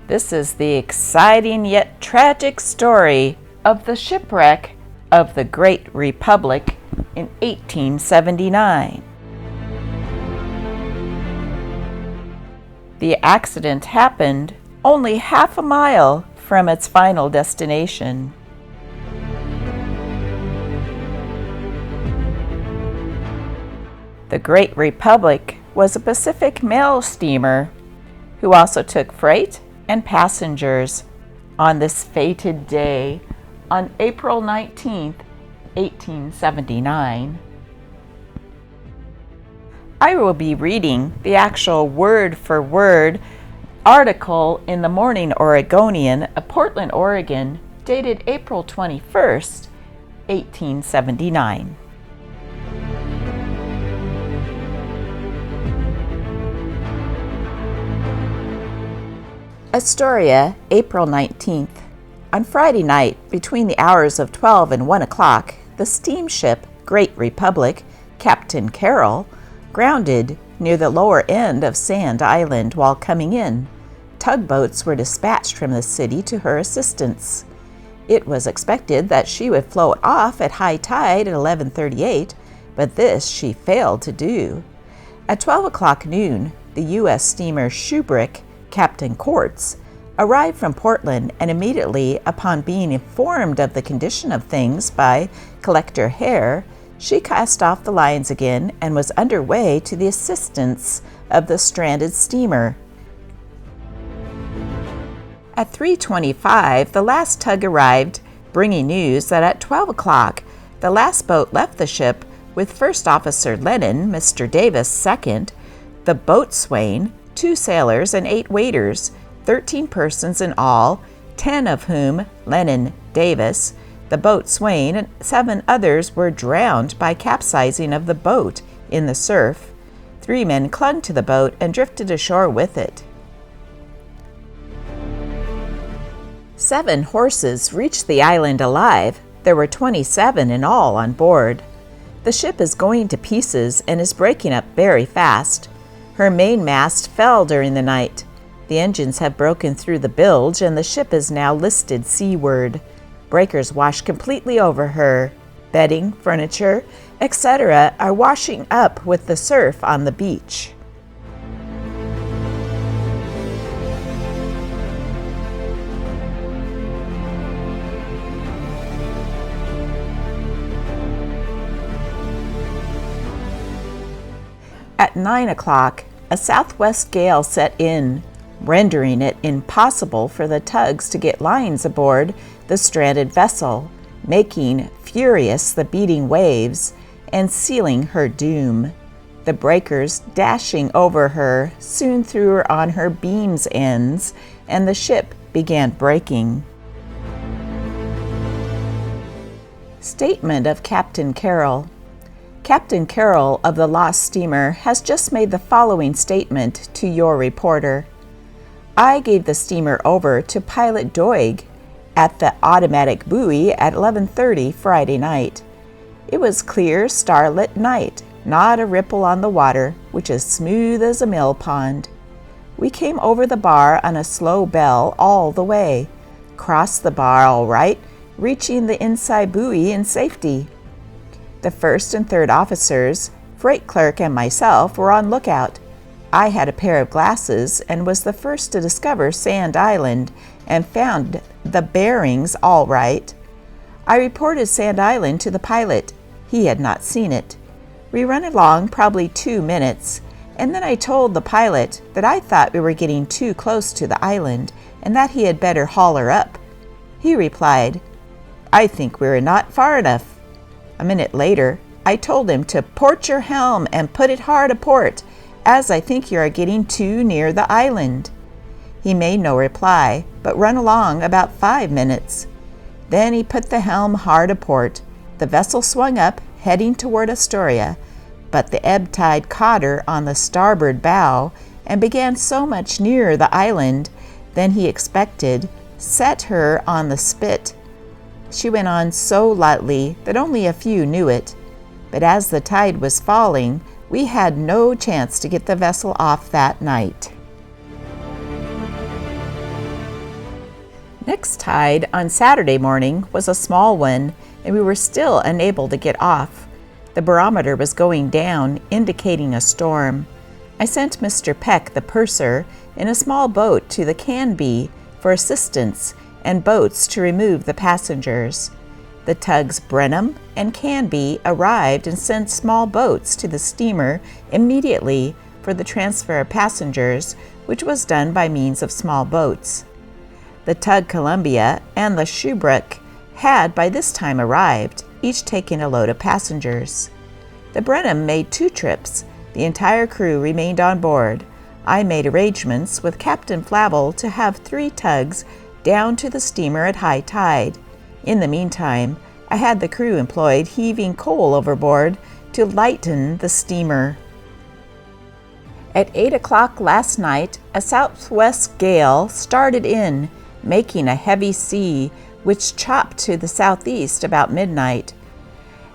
This is the exciting yet tragic story of the shipwreck of the Great Republic in 1879. The accident happened only half a mile from its final destination. The Great Republic was a Pacific mail steamer who also took freight and passengers on this fated day on April 19, 1879. I will be reading the actual word-for-word article in the Morning Oregonian of Portland, Oregon, dated April 21st, 1879. Astoria, April 19th. On Friday night, between the hours of 12 and 1 o'clock, the steamship Great Republic, Captain Carroll, grounded near the lower end of Sand Island while coming in. Tugboats were dispatched from the city to her assistance. It was expected that she would float off at high tide at 11:38, but this she failed to do. At 12 o'clock noon, the U.S. steamer Shubrick, Captain Quartz, arrived from Portland, and immediately upon being informed of the condition of things by Collector Hare, she cast off the lines again and was underway to the assistance of the stranded steamer. At 3:25, the last tug arrived, bringing news that at 12 o'clock, the last boat left the ship with First Officer Lennon, Mr. Davis second, the boatswain, 2 sailors and 8 waiters, 13 persons in all, 10 of whom, Lennon, Davis, the boatswain, and 7 others were drowned by capsizing of the boat in the surf. 3 men clung to the boat and drifted ashore with it. 7 horses reached the island alive. There were 27 in all on board. The ship is going to pieces and is breaking up very fast. Her mainmast fell during the night. The engines have broken through the bilge and the ship is now listed seaward. Breakers wash completely over her. Bedding, furniture, etc. are washing up with the surf on the beach. At 9 o'clock, a southwest gale set in, rendering it impossible for the tugs to get lines aboard the stranded vessel, making furious the beating waves and sealing her doom. The breakers dashing over her soon threw her on her beam's ends, and the ship began breaking. Statement of Captain Carroll. Captain Carroll of the lost steamer has just made the following statement to your reporter. I gave the steamer over to Pilot Doig at the automatic buoy at 11:30 Friday night. It was clear, starlit night, not a ripple on the water, which is smooth as a mill pond. We came over the bar on a slow bell all the way, crossed the bar all right, reaching the inside buoy in safety. The first and third officers, freight clerk, and myself were on lookout. I had a pair of glasses and was the first to discover Sand Island and found the bearings all right. I reported Sand Island to the pilot. He had not seen it. We ran along probably 2 minutes, and then I told the pilot that I thought we were getting too close to the island and that he had better haul her up. He replied, I think we are not far enough. A minute later, I told him to port your helm and put it hard aport, as I think you are getting too near the island. He made no reply, but run along about 5 minutes. Then he put the helm hard aport. The vessel swung up, heading toward Astoria, but the ebb tide caught her on the starboard bow and began so much nearer the island than he expected set her on the spit. She went on so lightly that only a few knew it, but as the tide was falling, we had no chance to get the vessel off that night. Next tide on Saturday morning was a small one, and we were still unable to get off. The barometer was going down, indicating a storm. I sent Mr. Peck, the purser, in a small boat to the Canby for assistance and boats to remove the passengers. The tugs Brenham and Canby arrived and sent small boats to the steamer immediately for the transfer of passengers, which was done by means of small boats. The tug Columbia and the Shubrick had by this time arrived, each taking a load of passengers. The Brenham made 2 trips. The entire crew remained on board. I made arrangements with Captain Flavel to have 3 tugs down to the steamer at high tide. In the meantime, I had the crew employed heaving coal overboard to lighten the steamer. At 8 o'clock last night, a southwest gale started in, making a heavy sea, which chopped to the southeast about midnight.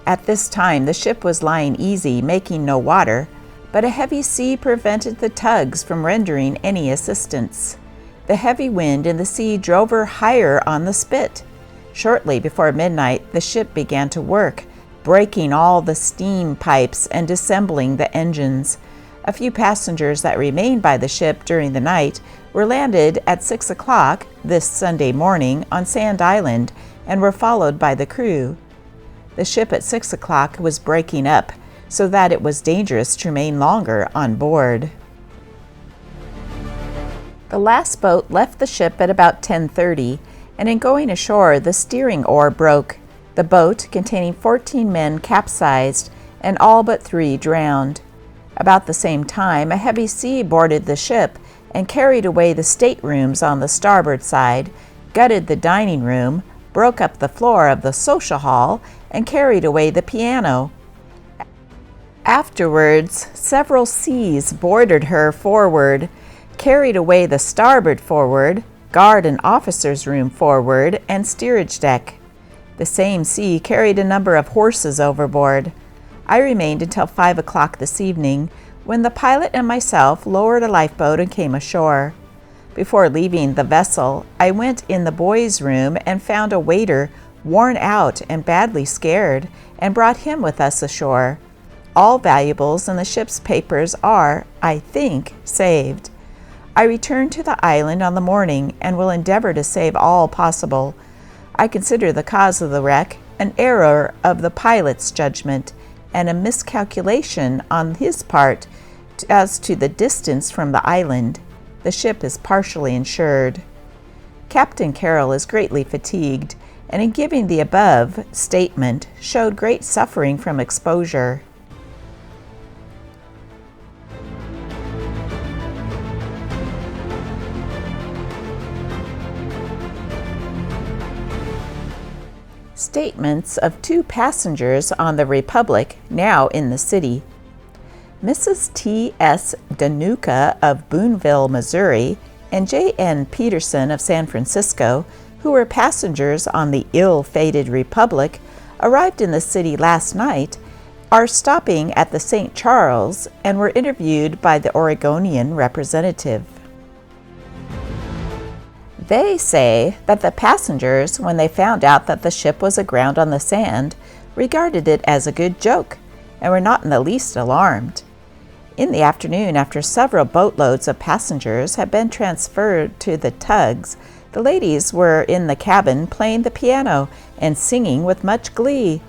At this time, the ship was lying easy, making no water, but a heavy sea prevented the tugs from rendering any assistance. The heavy wind and the sea drove her higher on the spit. Shortly before midnight, the ship began to work, breaking all the steam pipes and disassembling the engines. A few passengers that remained by the ship during the night were landed at 6 o'clock this Sunday morning on Sand Island and were followed by the crew. The ship at 6 o'clock was breaking up, so that it was dangerous to remain longer on board. The last boat left the ship at about 10:30, and in going ashore, the steering oar broke. The boat, containing 14 men, capsized, and all but 3 drowned. About the same time, a heavy sea boarded the ship and carried away the staterooms on the starboard side, gutted the dining room, broke up the floor of the social hall, and carried away the piano. Afterwards, several seas boarded her forward, carried away the starboard forward, guard and officer's room forward, and steerage deck. The same sea carried a number of horses overboard. I remained until 5 o'clock this evening, when the pilot and myself lowered a lifeboat and came ashore. Before leaving the vessel, I went in the boys' room and found a waiter worn out and badly scared, and brought him with us ashore. All valuables and the ship's papers are, I think, saved. I return to the island on the morning and will endeavor to save all possible. I consider the cause of the wreck an error of the pilot's judgment and a miscalculation on his part as to the distance from the island. The ship is partially insured. Captain Carroll is greatly fatigued, and in giving the above statement showed great suffering from exposure. Statements of 2 passengers on the Republic now in the city. Mrs. T.S. Danuka of Boonville, Missouri, and J.N. Peterson of San Francisco, who were passengers on the ill-fated Republic, arrived in the city last night, are stopping at the St. Charles and were interviewed by the Oregonian representative. They say that the passengers, when they found out that the ship was aground on the sand, regarded it as a good joke and were not in the least alarmed. In the afternoon, after several boatloads of passengers had been transferred to the tugs, the ladies were in the cabin playing the piano and singing with much glee.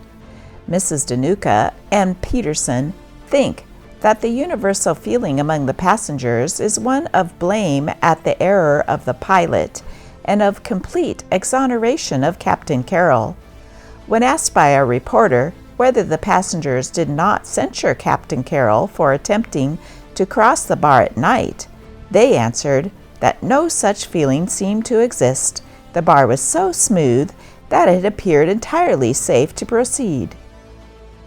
Mrs. Danuka and Peterson think that the universal feeling among the passengers is one of blame at the error of the pilot and of complete exoneration of Captain Carroll. When asked by a reporter whether the passengers did not censure Captain Carroll for attempting to cross the bar at night, they answered that no such feeling seemed to exist. The bar was so smooth that it appeared entirely safe to proceed.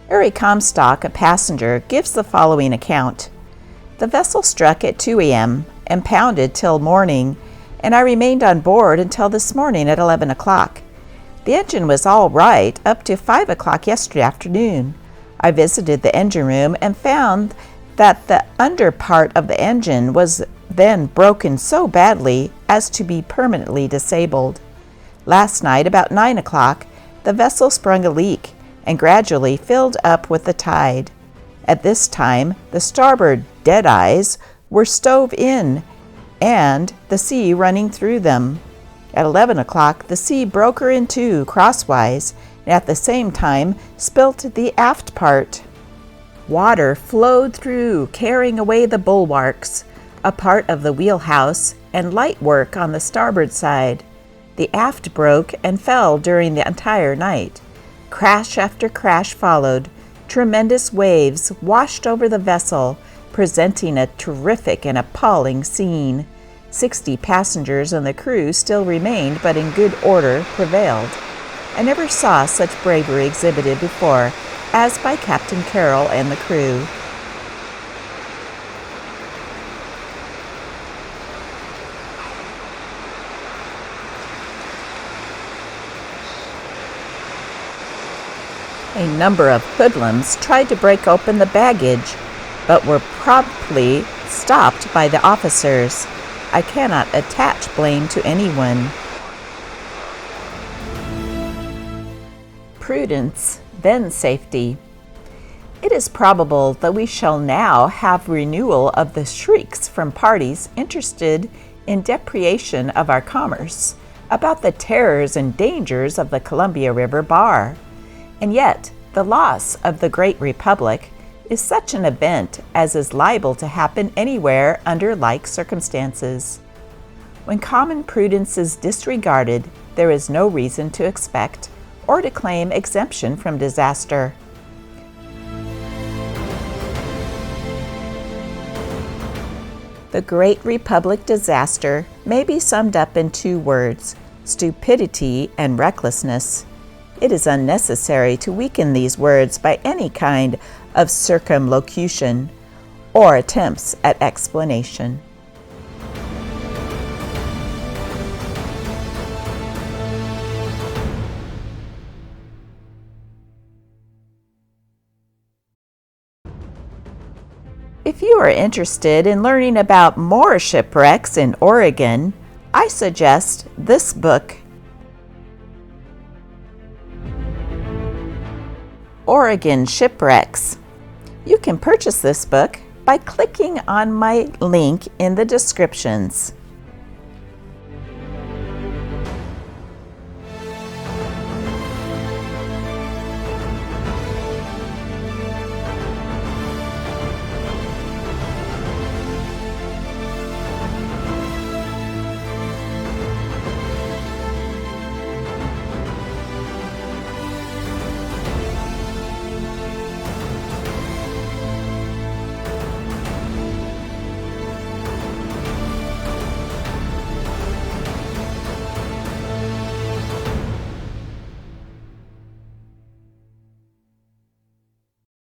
Harry Comstock, a passenger, gives the following account. The vessel struck at 2 a.m. and pounded till morning, and I remained on board until this morning at 11 o'clock. The engine was all right up to 5 o'clock yesterday afternoon. I visited the engine room and found that the under part of the engine was then broken so badly as to be permanently disabled. Last night, about 9 o'clock, the vessel sprung a leak and gradually filled up with the tide. At this time, the starboard dead-eyes were stove in and the sea running through them. At 11 o'clock, the sea broke her in two crosswise, and at the same time spilt the aft part. Water flowed through, carrying away the bulwarks, a part of the wheelhouse, and light work on the starboard side. The aft broke and fell during the entire night. Crash after crash followed. Tremendous waves washed over the vessel, presenting a terrific and appalling scene. 60 passengers and the crew still remained, but in good order prevailed. I never saw such bravery exhibited before as by Captain Carroll and the crew. A number of hoodlums tried to break open the baggage, but were promptly stopped by the officers. I cannot attach blame to anyone. Prudence, then safety. It is probable that we shall now have renewal of the shrieks from parties interested in depreciation of our commerce about the terrors and dangers of the Columbia River bar. And yet, the loss of the great republic is such an event as is liable to happen anywhere under like circumstances. When common prudence is disregarded, there is no reason to expect or to claim exemption from disaster. The Great Republic disaster may be summed up in two words: stupidity and recklessness. It is unnecessary to weaken these words by any kind of circumlocution or attempts at explanation. If you are interested in learning about more shipwrecks in Oregon, I suggest this book, Oregon Shipwrecks. You can purchase this book by clicking on my link in the descriptions.